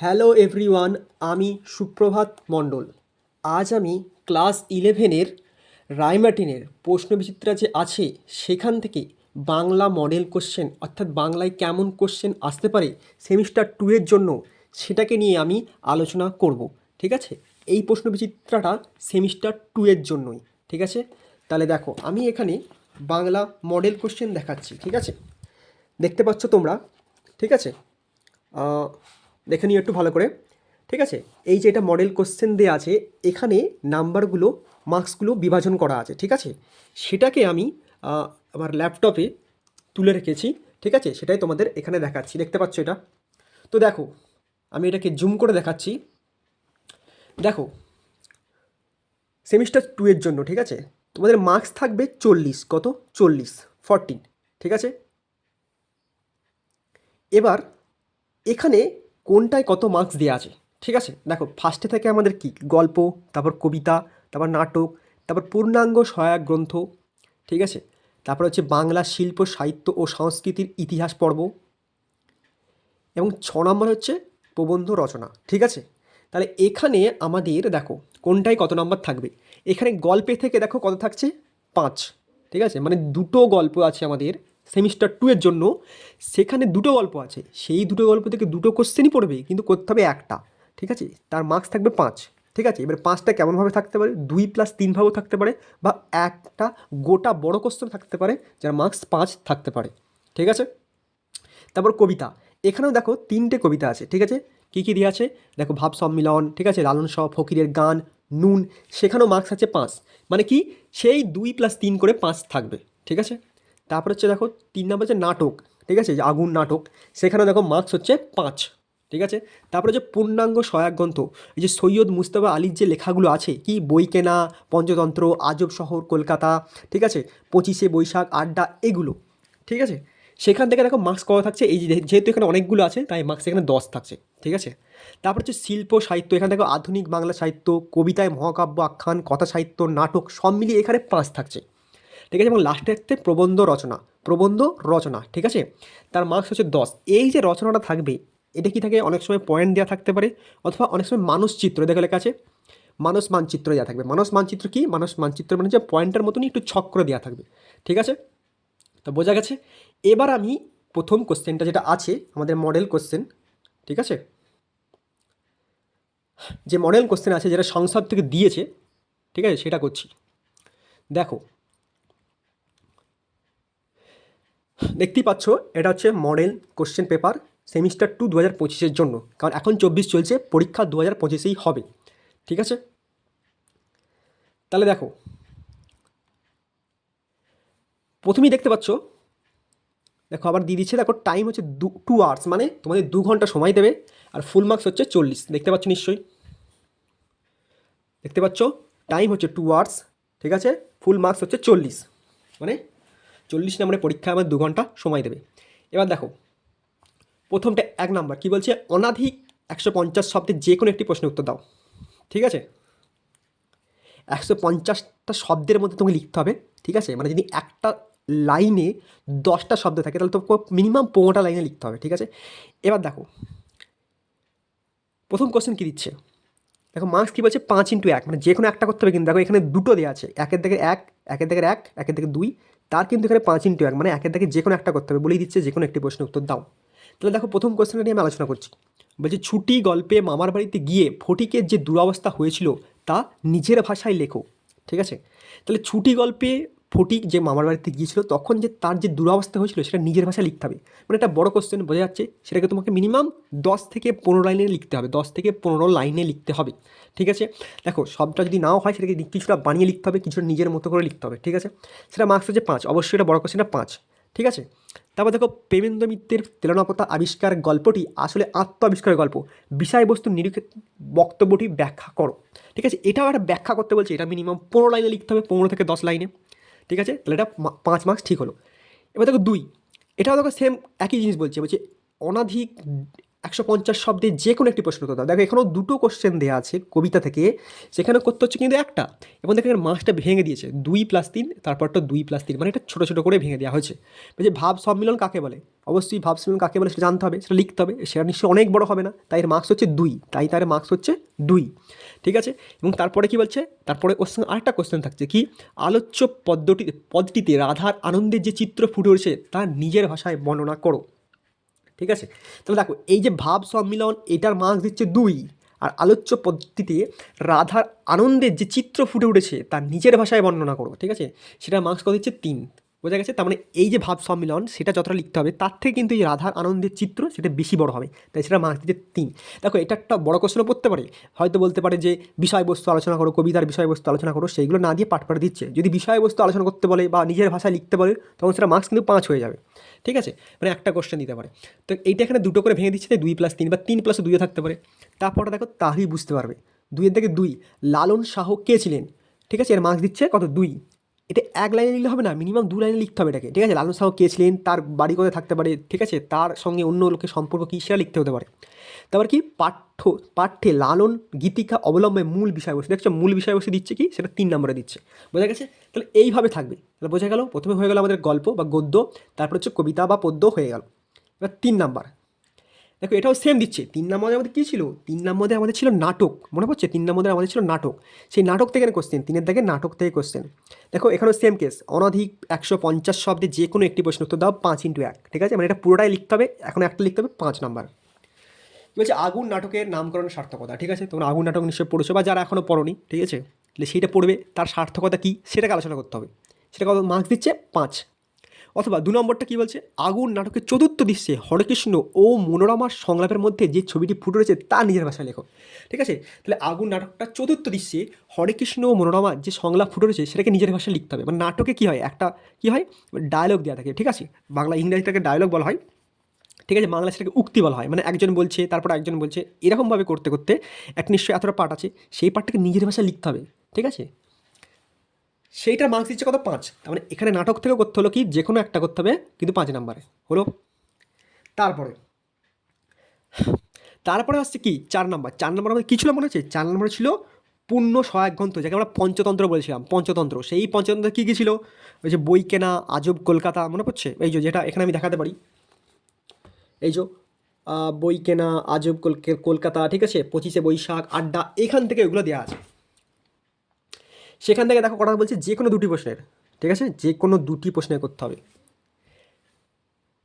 Hello everyone, আমি সুপ্রভাত মণ্ডল। আজ আমি ক্লাস 11-এর রায়মার্টিনের প্রশ্নবিচিত্রা যে আছে সেখান থেকে বাংলা মডেল কোশ্চেন অর্থাৎ বাংলায় কেমন কোশ্চেন আসতে পারে সেমিস্টার 2-এর জন্য সেটাকে নিয়ে আমি আলোচনা করব। ঠিক আছে, এই প্রশ্নবিচিত্রাটা সেমিস্টার 2-এর জন্যই। ঠিক আছে, তাহলে দেখো আমি এখানে বাংলা মডেল কোশ্চেন দেখাচ্ছি। ঠিক আছে, দেখতে পাচ্ছ তোমরা? ঠিক আছে, দেখে নিও একটু ভালো করে। ঠিক আছে, এই যে এটা মডেল কোশ্চেন দেওয়া আছে, এখানে নাম্বারগুলো মার্কসগুলো বিভাজন করা আছে। ঠিক আছে, সেটাকে আমি আমার ল্যাপটপে তুলে রেখেছি। ঠিক আছে, সেটাই তোমাদের এখানে দেখাচ্ছি। দেখতে পাচ্ছ এটা? তো দেখো, আমি এটাকে জুম করে দেখাচ্ছি। দেখো, সেমিস্টার 2-এর জন্য ঠিক আছে তোমাদের মার্কস থাকবে 40। কত? 40, 14। ঠিক আছে, এবার এখানে কোনটায় কত মার্কস দেওয়া আছে? ঠিক আছে, দেখো ফার্স্টে থেকে আমাদের কি গল্প, তারপর কবিতা, তারপর নাটক, তারপর পূর্ণাঙ্গ সহায়ক গ্রন্থ। ঠিক আছে, তারপর হচ্ছে বাংলা শিল্প সাহিত্য ও সংস্কৃতির ইতিহাস পর্ব, এবং 6 নম্বর হচ্ছে প্রবন্ধ রচনা। ঠিক আছে, তাহলে এখানে আমাদের দেখো কোনটায় কত নাম্বার থাকবে। এখানে গল্পে থেকে দেখো কত থাকছে, 5। ঠিক আছে, মানে দুটো গল্প আছে আমাদের সেমিস্টার 2-এর জন্য, সেখানে দুটো গল্প আছে, সেই দুটো গল্প থেকে দুটো কোশ্চেনই পড়বে, কিন্তু করতে হবে একটা। ঠিক আছে, তার মার্কস থাকবে 5। ঠিক আছে, এবার 5টা কেমনভাবে থাকতে পারে, 2+3 ভাবেও থাকতে পারে, বা একটা গোটা বড় কোশ্চেন থাকতে পারে যার মার্কস 5 থাকতে পারে। ঠিক আছে, তারপর কবিতা, এখানেও দেখো 3টে কবিতা আছে। ঠিক আছে, কী কী দিয়ে আছে দেখো, ভাব সম্মিলন, ঠিক আছে, লালন শাহ ফকিরের গান, নুন, সেখানেও মার্কস আছে 5। মানে কি, সেই 2+3 করে 5 থাকবে। ঠিক আছে, তারপর হচ্ছে দেখো 3 নম্বর হচ্ছে নাটক। ঠিক আছে, যে আগুন নাটক, সেখানেও দেখো মার্কস হচ্ছে 5। ঠিক আছে, তারপরে যে পূর্ণাঙ্গ সহায়ক গ্রন্থ, এই যে সৈয়দ মুস্তাফা আলীর যে লেখাগুলো আছে, কি বই কেনা, পঞ্চতন্ত্র, আজব শহর কলকাতা, ঠিক আছে, 25শে বৈশাখ, আড্ডা, এগুলো। ঠিক আছে, সেখান থেকে দেখো মার্কস কত থাকছে, এই যে যেহেতু এখানে অনেকগুলো আছে তাই মার্কস এখানে 10 থাকছে। ঠিক আছে, তারপর হচ্ছে শিল্প সাহিত্য, এখানে দেখো আধুনিক বাংলা সাহিত্য, কবিতায় মহাকাব্য আখ্যান, কথা সাহিত্য, নাটক, সব মিলিয়ে এখানে 5 থাকছে। ঠিক আছে, এবং লাস্টে থাকতে প্রবন্ধ রচনা, প্রবন্ধ রচনা। ঠিক আছে, তার মার্কস হচ্ছে 10। এই যে রচনাটা থাকবে, এটা কি থাকে, অনেক সময় পয়েন্ট দেওয়া থাকতে পারে, অথবা অনেক সময় মানসচিত্র দেখে লেখা আছে, মানস মানচিত্র দেওয়া থাকবে। মানস মানচিত্র কি, মানস মানচিত্র মানে যে পয়েন্টের মতনই একটু চক্র দেওয়া থাকবে। ঠিক আছে, তো বোঝা গেছে। এবার আমি প্রথম কোশ্চেনটা যেটা আছে আমাদের মডেল কোশ্চেন, ঠিক আছে, যে মডেল কোশ্চেন আছে যেটা সংসদ থেকে দিয়েছে, ঠিক আছে, সেটা করছি। দেখো, দেখতেই পাচ্ছ এটা হচ্ছে মডেল কোশ্চেন পেপার সেমিস্টার 2 2025-এর জন্য, কারণ এখন 24 চলছে, পরীক্ষা 2025-এই হবে। ঠিক আছে, তাহলে দেখো প্রথমেই দেখতে পাচ্ছ, দেখো আবার দিয়ে দিচ্ছে, দেখো টাইম হচ্ছে 2 আওয়ার্স, মানে তোমাদের 2 ঘন্টা সময় দেবে, আর ফুল মার্কস হচ্ছে 40। দেখতে পাচ্ছ নিশ্চয়ই, দেখতে পাচ্ছ টাইম হচ্ছে 2 আওয়ার্স। ঠিক আছে, ফুল মার্কস হচ্ছে 40, মানে 40 নম্বরের পরীক্ষা আমার 2 ঘন্টা সময় দেবে। এবার দেখো প্রথমটা 1 নম্বর কী বলছে, অনধিক 150 শব্দের যে কোনো একটি প্রশ্নের উত্তর দাও। ঠিক আছে, 150টা শব্দের মধ্যে তোমাকে লিখতে হবে। ঠিক আছে, মানে যদি একটা লাইনে 10টা শব্দ থাকে তাহলে তো মিনিমাম 15টা লাইনে লিখতে হবে। ঠিক আছে, এবার দেখো প্রথম কোশ্চেন কী দিচ্ছে, দেখো মার্কস কী বলছে, 5x1, মানে যে কোনো একটা করতে হবে। কিন্তু দেখো এখানে দুটো দেওয়া আছে, একের দিকে 1, একের দিকে 1, একের দিকে 2, তার কিন্তু এখানে 5x1, মানে একের দিকে যে কোনো একটা করতে হবে, বলেই দিচ্ছে যে কোনো একটি প্রশ্নের উত্তর দাও। তাহলে দেখো প্রথম কোশ্চেনটা নিয়ে আমি আলোচনা করছি। বলছি, ছুটি গল্পে মামার বাড়িতে গিয়ে ফটিকের যে দুরবস্থা হয়েছিল তা নিজের ভাষায় লেখো। ঠিক আছে, তাহলে ছুটি গল্পে ফটিক যে মামার বাড়িতে গিয়েছিল তখন যে তার যে দুরবস্থা হয়েছিল সেটা নিজের ভাষায় লিখতে হবে। মানে একটা বড় কোশ্চেন বোঝা যাচ্ছে, সেটাকে তোমাকে মিনিমাম 10 থেকে 15 লাইনে লিখতে হবে, 10 থেকে 15 লাইনে লিখতে হবে। ঠিক আছে, দেখো সবটা যদি নাও হয় সেটাকে কিছুটা বানিয়ে লিখতে হবে, কিছুটা নিজের মতো করে লিখতে হবে। ঠিক আছে, সেটা মার্কস হচ্ছে 5, অবশ্যই এটা বড় কোশ্চেনটা 5। ঠিক আছে, তারপর দেখো প্রেমেন্দ্র মিত্রের তেলনাপতা আবিষ্কার গল্পটি আসলে আত্ম আবিষ্কারের গল্প, বিষয়বস্তুর নিরিখে বক্তব্যটি ব্যাখ্যা করো। ঠিক আছে, এটাও একটা ব্যাখ্যা করতে বলছে, এটা মিনিমাম 15 লাইনে লিখতে হবে, 15 থেকে 10 লাইনে। ঠিক আছে, তাহলে এটা 5 মার্কস ঠিক হলো। এবার দেখো 2, এটাও দেখো সেম একই জিনিস বলছে, বলছে অনধিক 150 শব্দে যে কোনো একটি প্রশ্ন উত্তর দাও। দেখো এখানেও দুটো কোশ্চেন দেওয়া আছে কবিতা থেকে, সেখানে করতে হচ্ছে কিন্তু একটা, এবং দেখো এখানে মার্কসটা ভেঙে দিয়েছে 2+3, তারপরটা 2+3, মানে এটা ছোটো ছোটো করে ভেঙে দেওয়া হয়েছে। বলছে ভাব সম্মিলন কাকে বলে, অবশ্যই ভাব সম্মিলন কাকে বলে সেটা জানতে হবে, সেটা লিখতে হবে, সেটা নিশ্চয়ই অনেক বড় হবে না, তাই এর মার্কস হচ্ছে 2, তাই তার মার্কস হচ্ছে 2, ঠিক আছে। এবং তারপরে কি বলছে, তারপরে ওর সঙ্গে আরেকটা কোশ্চেন থাকছে কি, আলোচ্য পদটিতে রাধার আনন্দের যে চিত্র ফুটে উঠেছে তা নিজের ভাষায় বর্ণনা করো, ঠিক আছে। তাহলে দেখো এই যে ভাব সম্মিলন এটার মার্কস দিচ্ছে 2, আর আলোচ্য পদ্ধতিতে রাধার আনন্দের যে চিত্র ফুটে উঠেছে তার নিজের ভাষায় বর্ণনা করো, ঠিক আছে, সেটার মার্কস কত দিচ্ছে 3, বোঝা গেছে। তার মানে এই যে ভাব সম্মিলন সেটা যতটা লিখতে হবে তার থেকে কিন্তু এই রাধার আনন্দের চিত্র সেটা বেশি বড় হবে, তাই সেটা মার্কস দিচ্ছে 3। দেখো এটা একটা বড় কোশ্চেনও পড়তে পারে, হয়তো বলতে পারে যে বিষয়বস্তু আলোচনা করো, কবিতার বিষয়বস্তু আলোচনা করো, সেইগুলো না দিয়ে পাঠ করে দিচ্ছে। যদি বিষয়বস্তু আলোচনা করতে বলে বা নিজের ভাষায় লিখতে বলে তখন সেটা মার্কস কিন্তু 5 হয়ে যাবে, ঠিক আছে, মানে একটা কোশ্চেন দিতে পারে। তো এইটা এখানে দুটো করে ভেঙে দিচ্ছে, তাই 2+3 বা 3+2ও থাকতে পারে। তারপরে দেখো তাহলেই বুঝতে পারবে 2-এর দিকে 2, লালন শাহ কে ছিলেন, ঠিক আছে, এর মার্কস দিচ্ছে কত 2। এটা এক লাইনে লিখলে হবে না, মিনিমাম 2 লাইনে লিখতে হবে এটাকে, ঠিক আছে। লালন শাহ কে ছিলেন, তার বাড়ি কোথায় থাকতে পারে, ঠিক আছে, তার সঙ্গে অন্য লোকের সম্পর্ক কী সেটা লিখতে হতে পারে। তারপর কি পাঠ্যে লালন গীতিকা অবলম্বনে মূল বিষয়বস্তু, দেখছো মূল বিষয়বস্তু দিচ্ছে কি, সেটা 3 নম্বরে দিচ্ছে, বোঝা গেছে। তাহলে এইভাবে থাকবে, তাহলে বোঝা গেল প্রথমে হয়ে গেল আমাদের গল্প বা গদ্য, তারপর হচ্ছে কবিতা বা পদ্য হয়ে গেল। এবার 3 নাম্বার, দেখো এটাও সেম দিচ্ছে। 3 নম্বরে আমাদের কী ছিল, 3 নম্বরে আমাদের ছিল নাটক, মনে পড়ছে 3 নম্বরে আমাদের ছিল নাটক, সেই নাটক থেকে কোশ্চেন, 3-এর দাগে নাটক থেকে কোশ্চেন। দেখো এখানেও সেম কেস, অনধিক 150 শব্দে যে কোনো একটি প্রশ্ন উত্তর দাও 5x1, ঠিক আছে, মানে এটা পুরোটাই লিখতে হবে, এখন একটা লিখতে হবে 5 নাম্বার। কী বলছে, আগুন নাটকের নামকরণ সার্থকতা, ঠিক আছে, তোমরা আগুন নাটক নিশ্চয়ই পড়েছো বা যারা এখনও পড়োনি, ঠিক আছে, তাহলে সেইটা পড়বে, তার সার্থকতা কী সেটাকে আলোচনা করতে হবে, সেটা কত মার্কস দিচ্ছে 5। অথবা 2 নম্বরটা কী বলছে, আগুন নাটকের চতুর্থ দৃশ্যে হরেকৃষ্ণ ও মনোরমার সংলাপের মধ্যে যে ছবিটি ফুটে রয়েছে তা নিজের ভাষায় লেখো, ঠিক আছে। তাহলে আগুন নাটকটা চতুর্থ দৃশ্যে হরেকৃষ্ণ ও মনোরমার যে সংলাপ ফুটে রয়েছে সেটাকে নিজের ভাষায় লিখতে হবে। মানে নাটকে কী হয়, একটা কী হয়, ডায়লগ দেওয়া থাকে, ঠিক আছে, বাংলা ইংরেজিটাকে ডায়লগ বলা হয়, ঠিক আছে, বাংলা সেটাকে উক্তি বলা হয়, মানে একজন বলছে তারপর একজন বলছে, এরকমভাবে করতে করতে একটা নিশ্চয়ই এতটা পার্ট আছে, সেই পার্টটাকে নিজের ভাষায় লিখতে হবে, ঠিক আছে, সেইটার মার্কস দিচ্ছে কত 5। তার মানে এখানে নাটক থেকেও করতে হলো কি, যে কোনো একটা করতে হবে কিন্তু 5 নাম্বারে হলো। তারপরে তারপরে আসছে কি 4 নাম্বার, 4 নাম্বার আমাদের কী ছিল মনে হচ্ছে, 4 নম্বরে ছিল পূর্ণ সহায়ক গ্রন্থ, যাকে আমরা পঞ্চতন্ত্র বলেছিলাম, পঞ্চতন্ত্র। সেই পঞ্চতন্ত্র কী কী ছিল, ওই যে বই কেনা, আজব কলকাতা, মনে পড়ছে, এই যে যেটা এখানে আমি দেখাতে পারি, এই যে বই কেনা, আজব কলকাতা, ঠিক আছে, 25শে বৈশাখ, আড্ডা, এখান থেকে ওইগুলো দেওয়া আছে। সেখান থেকে দেখো কথা বলছে যে কোনো 2টি প্রশ্নের, ঠিক আছে, যে কোনো 2টি প্রশ্নের করতে হবে।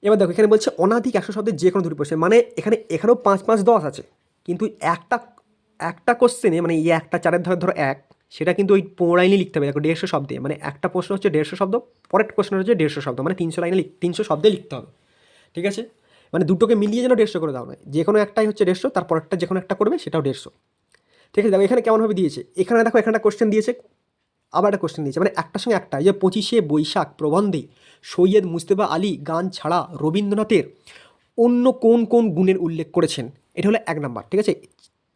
এবার দেখো এখানে বলছে অনাধিক 100 শব্দের যে কোনো 2টি প্রশ্নের, মানে এখানেও 5-5-10 আছে, কিন্তু একটা একটা কোশ্চেনে, মানে এই একটা 4-এর ধরো 1, সেটা কিন্তু ওই 15 লাইনে লিখতে হবে। দেখো 150 শব্দে, মানে একটা প্রশ্ন হচ্ছে 150 শব্দ, পরের প্রশ্ন হচ্ছে 150 শব্দ, মানে 300 লাইনে 300 শব্দে লিখতে হবে, ঠিক আছে। মানে দুটোকে মিলিয়ে যেন 150 করে দাও নয়, যে কোনো একটাই হচ্ছে 150, তারপরটা যে কোনো একটা করবে সেটাও 150, ঠিক আছে। দেখো এখানে কেমনভাবে দিয়েছে, এখানে দেখো এখানে একটা কোশ্চেন দিয়েছে, আবার একটা কোশ্চেন দিয়েছে, মানে একটার সঙ্গে একটা, এই যে 25শে বৈশাখ প্রবন্ধে সৈয়দ মুজতবা আলী গান ছাড়া রবীন্দ্রনাথের অন্য কোন কোন গুণের উল্লেখ করেছেন, এটা হলো 1 নাম্বার, ঠিক আছে।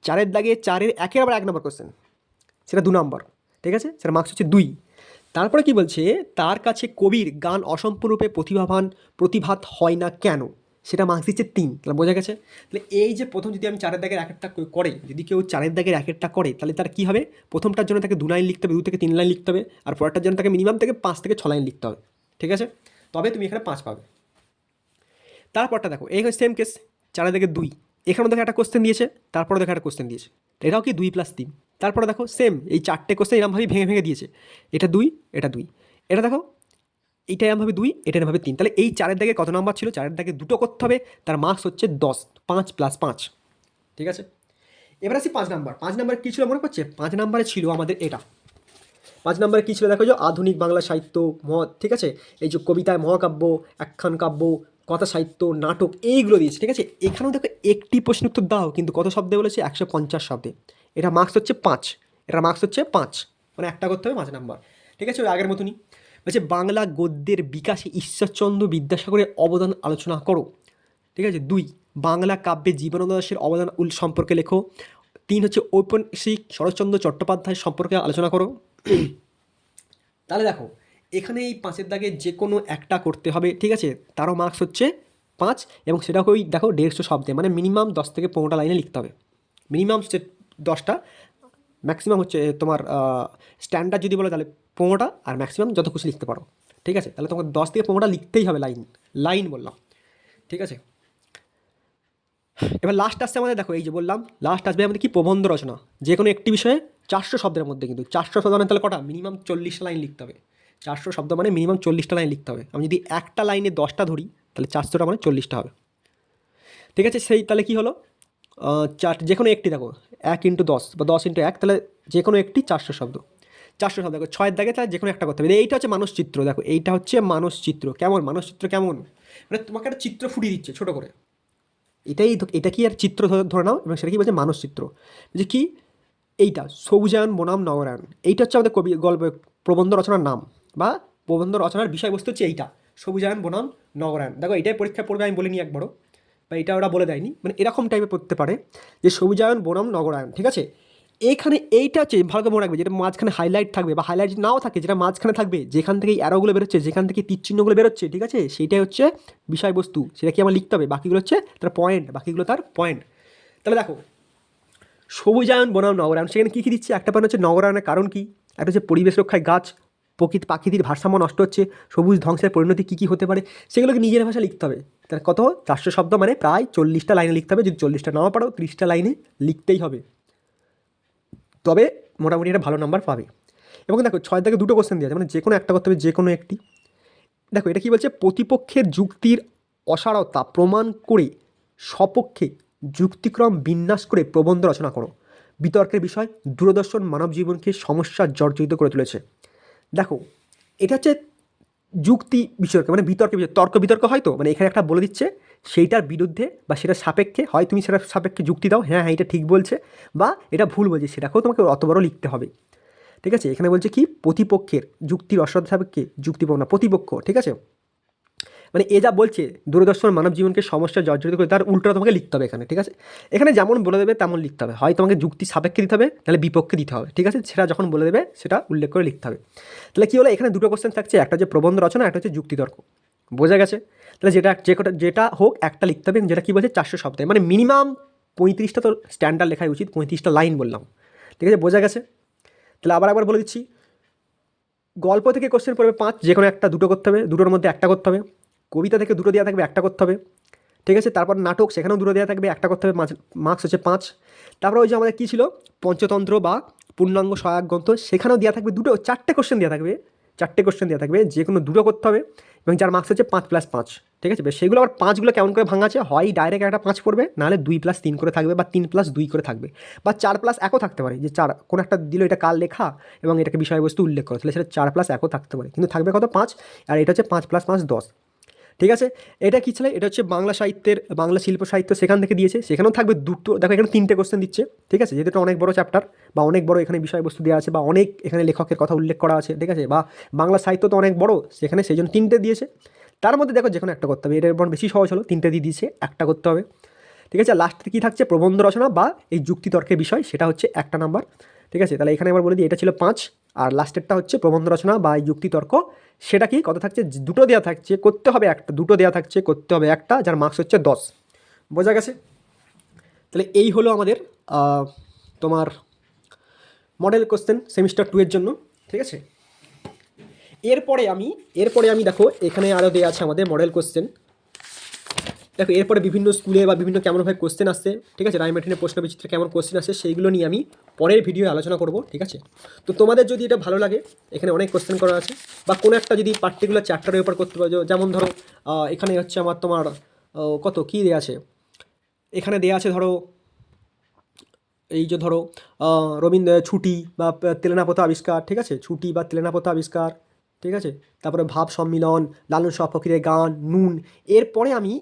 4-এর দাগে 4-এর 1-এর আবার 1 নাম্বার কোশ্চেন, সেটা 2 নাম্বার, ঠিক আছে, সেটা মার্কস হচ্ছে 2। তারপরে কি বলছে, তার কাছে কবির গান অসম্পূর্ণরূপে প্রতিভাত হয় না কেন, সেটা মার্কস দিচ্ছে 3। তাহলে বোঝা গেছে। তাহলে এই যে প্রথম যদি আমি 4-এর দাগের 1-একটা করে, যদি কেউ 4-এর দাগের 1-একটা করে, তাহলে তার কী হবে, প্রথমটার জন্য তাকে 2 লাইন লিখতে হবে, 2 থেকে 3 লাইন লিখতে হবে, আর পরেরটার জন্য তাকে মিনিমাম থেকে 5 থেকে 6 লাইন লিখতে হবে, ঠিক আছে, তবে তুমি এখানে 5 পাবে। তারপরটা দেখো এই সেম কেস, 4-এর দাগে 2, এখানেও দেখো একটা কোশ্চেন দিয়েছে, তারপরে দেখো একটা কোশ্চেন দিয়েছে, এটাও কি 2+3। তারপরে দেখো সেম এই 4টে কোশ্চেন এরকমভাবেই ভেঙে ভেঙে দিয়েছে, এটা 2, এটা 2, এটা দেখো এইটা এরমভাবে 2, এটা এরমভাবে 3। তাহলে এই 4-এর দাগে কত নাম্বার ছিল, 4-এর দাগে 2টো করতে হবে, তার মার্কস হচ্ছে 10, 5+5, ঠিক আছে। এবার আসি 5 নাম্বার, 5 নাম্বারে কী ছিল মনে পড়ছে, 5 নাম্বারে ছিল আমাদের এটা, 5 নাম্বারে কী ছিল দেখো, যে আধুনিক বাংলা সাহিত্য মহৎ, ঠিক আছে, এই যে কবিতায় মহাকাব্য, আখ্যান কাব্য, কথা সাহিত্য, নাটক, এইগুলো দিয়েছে, ঠিক আছে। এখানেও দেখো একটি প্রশ্ন উত্তর দাও, কিন্তু কত শব্দে বলেছে, 150 শব্দে, এটা মার্কস হচ্ছে 5, এটা মার্কস হচ্ছে 5, মানে একটা করতে হবে 5 নাম্বার, ঠিক আছে, ওই আগের মতনই। বলছে বাংলা গদ্যের বিকাশে ঈশ্বরচন্দ্র বিদ্যাসাগরের অবদান আলোচনা করো, ঠিক আছে। 2, বাংলা কাব্যে জীবনানন্দ দাশের অবদান সম্পর্কে লেখো। 3 হচ্ছে ঔপন্যাসিক শরৎচন্দ্র চট্টোপাধ্যায় সম্পর্কে আলোচনা করো। তাহলে দেখো এখানে এই 5-এর দাগে যে কোনো একটা করতে হবে, ঠিক আছে, তারও মার্কস হচ্ছে 5 এবং সেটাকে ওই দেখো 150 শব্দে, মানে মিনিমাম 10 থেকে 15টা লাইনে লিখতে হবে। মিনিমাম হচ্ছে 10টা, ম্যাক্সিমাম হচ্ছে তোমার স্ট্যান্ডার্ড যদি বলো তাহলে 15টা, আর ম্যাক্সিমাম যত খুশি লিখতে পারো। ঠিক আছে, তাহলে তোমাকে 10 থেকে 15টা লিখতেই হবে লাইন, লাইন বললাম। ঠিক আছে, এবার লাস্ট আসছে আমাদের, দেখো এই যে বললাম লাস্ট আসবে আমাদের কি, প্রবন্ধ রচনা। যে কোনো একটি বিষয়ে 400 শব্দের মধ্যে, কিন্তু 400 শব্দ মানে তাহলে কটা, মিনিমাম 40টা লাইন লিখতে হবে। 400 শব্দ মানে মিনিমাম 40টা লাইন লিখতে হবে। আমি যদি একটা লাইনে 10টা ধরি তাহলে 400টা মানে 40টা হবে। ঠিক আছে, সেই তাহলে কি হলো, যে কোনো একটি দেখো 1 ইন্টু 10 বা 10 ইন্টু 1, তাহলে যে কোনো একটি 400 শব্দ। 400 শব্দ দেখো 6 দাগে, তাহলে যে কোনো একটা করতে হবে। এইটা হচ্ছে মানসচিত্র। দেখো এইটা হচ্ছে মানসচিত্র। কেমন মানসচিত্র, কেমন মানে তোমাকে একটা চিত্র ফুটিয়ে দিচ্ছে ছোটো করে। এটা কি আর চিত্র ধরে নাও, এবং সেটা কি বলছে, মানসচিত্র। যে কি, এইটা সবুজায়ন বনাম নগরায়ন, এইটা হচ্ছে আমাদের কবি গল্প প্রবন্ধ রচনার নাম, বা প্রবন্ধ রচনার বিষয়বস্তু হচ্ছে এইটা, সবুজায়ন বনাম নগরায়ন। দেখো এটাই পরীক্ষা পড়বে, আমি বলিনি একবারও, বা এটা ওরা বলে দেয়নি, মানে এরকম টাইপের পড়তে পারে যে সবুজায়ন বনাম নগরায়ন। ঠিক আছে, এইখানে এইটা হচ্ছে ভালো করে মনে রাখবে, যেটা মাঝখানে হাইলাইট থাকবে, বা হাইলাইট নাও থাকে, যেটা মাঝখানে থাকবে, যেখান থেকে এই অ্যারোগুলো বেরোচ্ছে, যেখান থেকে তীর চিহ্নগুলো বেরোচ্ছে, ঠিক আছে, সেইটাই হচ্ছে বিষয়বস্তু, সেটা কি আমার লিখতে হবে। বাকিগুলো হচ্ছে তার পয়েন্ট, বাকিগুলো তার পয়েন্ট। তাহলে দেখো সবুজায়ন বনাম নগরায়ন, সেখানে কী কী দিচ্ছে, একটা পয়েন্ট হচ্ছে নগরায়নের কারণ কী, একটা হচ্ছে পরিবেশ রক্ষায় গাছ, প্রাকৃতিক ভারসাম্য নষ্ট হচ্ছে, সবুজ ধ্বংসের পরিণতি কী কী হতে পারে, সেগুলোকে নিজের ভাষা লিখতে হবে। তার কত, 400 শব্দ মানে প্রায় 40টা লাইনে লিখতে হবে। যদি 40টা নাও পারো 30টা লাইনে লিখতেই হবে, তবে মোটামুটি একটা ভালো নাম্বার পাবে। এবং দেখো 6 থেকে 2টো কোশ্চেন দিয়ে আছে, মানে যে কোনো একটা করতে হবে, যে কোনো একটি। দেখো এটা কী বলছে, প্রতিপক্ষের যুক্তির অসারতা প্রমাণ করে সপক্ষে যুক্তিক্রম বিন্যাস করে প্রবন্ধ রচনা করো। বিতর্কের বিষয় দূরদর্শন মানব জীবনকে সমস্যার জর্জরিত করে তুলেছে। দেখো এটা হচ্ছে যুক্তি বিষয়কে, মানে বিতর্ক বিষয়, তর্ক বিতর্ক হয় তো, মানে এখানে একটা বলে দিচ্ছে সেইটার বিরুদ্ধে বা সেটার সাপেক্ষে, হয় তুমি সেটার সাপেক্ষে যুক্তি দাও, হ্যাঁ হ্যাঁ এটা ঠিক বলছে, বা এটা ভুল বলছে, সেটাকেও তোমাকে অত বড় লিখতে হবে। ঠিক আছে, এখানে বলছে কি, প্রতিপক্ষের যুক্তির অসাধু সাপেক্ষে যুক্তিপূর্ণ প্রতিপক্ষ। ঠিক আছে, মানে এ যা বলছে দূরদর্শন মানব জীবনকে সমস্যা জর্জরিত করে, তার উল্টোটা তোমাকে লিখতে হবে এখানে। ঠিক আছে, এখানে যেমন বলে দেবে তেমন লিখতে হবে, হয় তোমাকে যুক্তি সাপেক্ষে দিতে হবে, তাহলে বিপক্ষে দিতে হবে। ঠিক আছে, সেটা যখন বলে দেবে সেটা উল্লেখ করে লিখতে হবে। তাহলে কী হলো, এখানে দুটো কোশ্চেন থাকছে, একটা হচ্ছে প্রবন্ধ রচনা, একটা হচ্ছে যুক্তিতর্ক। বোঝা গেছে, তাহলে যেটা হোক একটা লিখতে হবে, যেটা কী বলছে 400 শব্দে, মানে মিনিমাম 35টা তো স্ট্যান্ডার্ড লেখাই উচিত, 35টা লাইন বললাম। ঠিক আছে, বোঝা গেছে। তাহলে আবার বলে দিচ্ছি, গল্প থেকে কোশ্চেন পড়বে 5, যে কোনো একটা, দুটো করতে হবে, দুটোর মধ্যে একটা করতে হবে। কবিতা থেকে দুটো দেওয়া থাকবে, একটা করতে হবে। ঠিক আছে, তারপর নাটক, সেখানেও দুটো দেওয়া থাকবে, একটা করতে হবে, মার্কস হচ্ছে 5। তারপর ওই যে আমাদের কী ছিল, পঞ্চতন্ত্র বা পূর্ণাঙ্গ সহায়ক গ্রন্থ, সেখানেও দেওয়া থাকবে দুটো, 4টে কোশ্চেন দেওয়া থাকবে, 4টে কোশ্চেন দেওয়া থাকবে, যে কোনো দুটো করতে হবে, এবং যার মার্কস হচ্ছে 5+5। ঠিক আছে, সেগুলো আবার 5গুলো কেমন করে ভাঙা আছে, হয় ডাইরেক্ট একটা 5 পড়বে, নাহলে 2+3 করে থাকবে, বা 3+2 করে থাকবে, বা 4+1ও থাকতে পারে, যে 4 কোনো একটা দিল, এটা কার লেখা এবং এটাকে বিষয়বস্তু উল্লেখ করে, তাহলে সেটা 4+1ও থাকতে পারে, কিন্তু থাকবে কত, 5। আর এটা হচ্ছে 5+5 10। ঠিক আছে, এটা কী ছিল, এটা হচ্ছে বাংলা সাহিত্যের, বাংলা শিল্প সাহিত্য, সেখান থেকে দিয়েছে, সেখানেও থাকবে দুটো। দেখো এখানে 3টে কোশ্চেন দিচ্ছে। ঠিক আছে, যেহেতু এটা অনেক বড় চ্যাপ্টার, বা অনেক বড় এখানে বিষয়বস্তু দেওয়া আছে, বা অনেক এখানে লেখকের কথা উল্লেখ করা আছে। ঠিক আছে, বা বাংলা সাহিত্য তো অনেক বড়, সেখানে সেই জন্য 3টে দিয়েছে। তার মধ্যে দেখো যে কোনো একটা করতে হবে, এটার বরং বেশি সহজ হলো, 3টে দিয়ে দিয়েছে, একটা করতে হবে। ঠিক আছে, লাস্টে কী থাকছে, প্রবন্ধ রচনা বা এই যুক্তিতর্কের বিষয়, সেটা হচ্ছে 1 নাম্বার। ঠিক আছে, তাহলে এখানে আবার বলে দিই, এটা ছিল 5, আর লাস্টেরটা হচ্ছে প্রবন্ধ রচনা বা এই যুক্তিতর্ক, সেটা কি কত থাকছে, দুটো দেওয়া থাকছে, করতে হবে একটা, দুটো দেওয়া থাকছে, করতে হবে একটা, যার মার্কস হচ্ছে 10। বোঝা গেছে। তাহলে এই হলো আমাদের তোমার মডেল কোশ্চেন সেমিস্টার 2 এর জন্য। ঠিক আছে, এরপরে আমি দেখো এখানে আরও দেওয়া আছে আমাদের মডেল কোশ্চেন। দেখো এরপরে বিভিন্ন স্কুলে বা বিভিন্ন কেমনভাবে কোশ্চেন আসছে, ঠিক আছে, রায়মার্টিনের প্রশ্ন বিচিত্রে কেমন কোশ্চেন আসছে, সেইগুলো নিয়ে আমি পরের ভিডিও আলোচনা করব। ঠিক আছে, তো তোমাদের যদি এটা ভালো লাগে, এখানে অনেক কোশ্চেন করা আছে, বা কোনো একটা যদি পার্টিকুলার চ্যাপ্টারের উপর করতে পারো, যেমন ধরো এখানে হচ্ছে আমার তোমার কত কী দেওয়া আছে, এখানে দেওয়া আছে ধরো, এই যে ধরো রবীন্দ্র ছুটি বা তেলেনাপোতা আবিষ্কার। ঠিক আছে, ছুটি বা তেলেনাপোতা আবিষ্কার। ঠিক আছে, তারপরে ভাব সম্মিলন, লালন শাহ ফকিরের গান, নুন। এরপরে আমি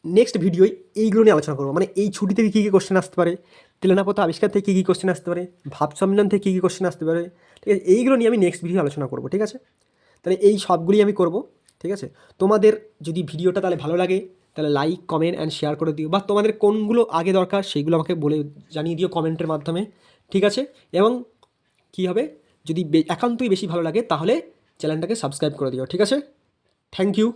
নেক্সট ভিডিওয় এইগুলো নিয়ে আলোচনা করবো, মানে এই ছুটি থেকে কী কী কোশ্চেন আসতে পারে, তেলেনাপোতা আবিষ্কার থেকে কী কী কোশ্চেন আসতে পারে, ভাব সম্মিলন থেকে কী কী কোশ্চেন আসতে পারে। ঠিক আছে, এইগুলো নিয়ে আমি নেক্সট ভিডিও আলোচনা করবো। ঠিক আছে, তাহলে এই সবগুলি আমি করব। ঠিক আছে, তোমাদের যদি ভিডিওটা তাহলে ভালো লাগে, তাহলে লাইক কমেন্ট অ্যান্ড শেয়ার করে দিও, বা তোমাদের কোনগুলো আগে দরকার সেইগুলো আমাকে বলে জানিয়ে দিও কমেন্টের মাধ্যমে। ঠিক আছে, এবং কী হবে, যদি একান্তই বেশি ভালো লাগে তাহলে চ্যানেলটাকে সাবস্ক্রাইব করে দিও। ঠিক আছে, থ্যাংক ইউ।